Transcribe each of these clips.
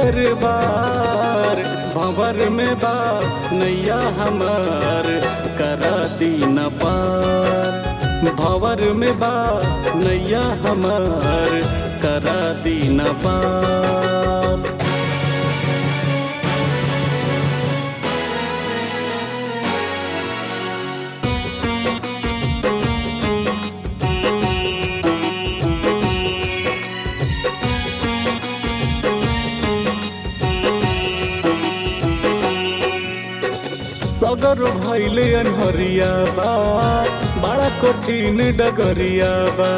बेर बार, भंवर में बा नैया हमार करा दीन पार। भंवर में बा नैया हमार करा दीन पार। सगर भैले अनहरिया बा, बड़ा कठिन डगरिया बा।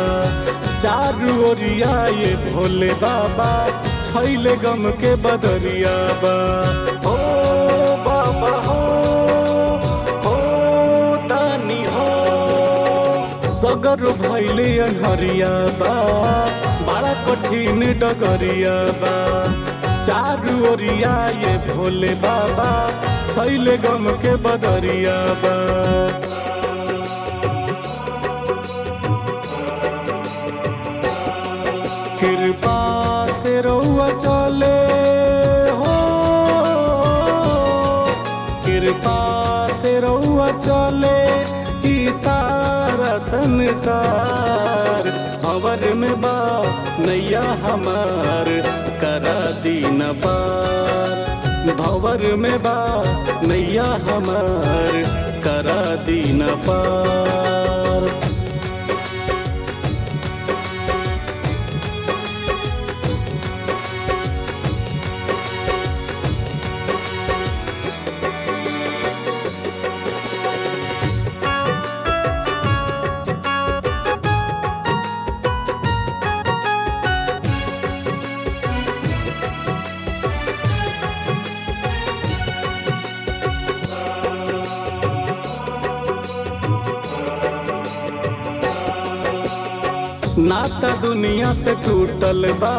चारू ओरिया ये भोले बाबा छैले गम के बदरिया बा। हो बाबा हो तानी हो। सगर भैले अनहरिया बा, बड़ा कठिन डगरिया बा। चारू ओरिया ये भोले बाबा छैले गम के बदरिया बा। कृपा से रउआ चले हो, कृपा से रउआ चले ई सारा संसार। भंवर में बा नैया हमार करा दीन पार। भंवर में बा नैया हमार करा दीन पार। नाता दुनिया से टूटल बा,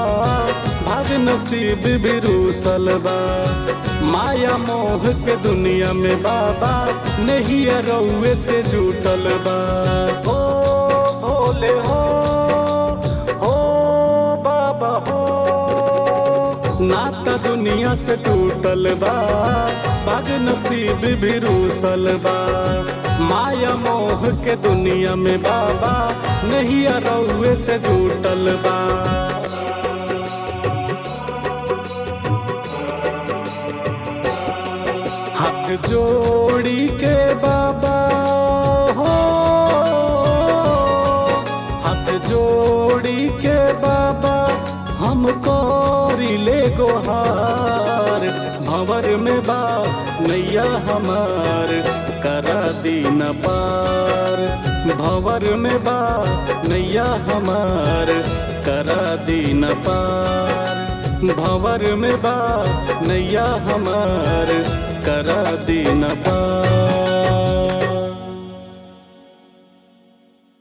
भाग नसीब भी रूसल बा। माया मोह के दुनिया में बाबा नहीं रउए से जुटल बा। हो भोले हो बाबा हो। नाता दुनिया से टूटल बा, भाग नसीब भी रूसल बा। माया मोह के दुनिया में बाबा नहीं रउए से जुटल बा। हाथ जोड़ी के बाबा हो, हाथ जोड़ी के बाबा हमको रिले गोहार। भंवर में बा नैया हमार करा दीन पार। भंवर में बा नैया हमार करा दीन पार। भंवर में बा नैया हमार करा दीन पार।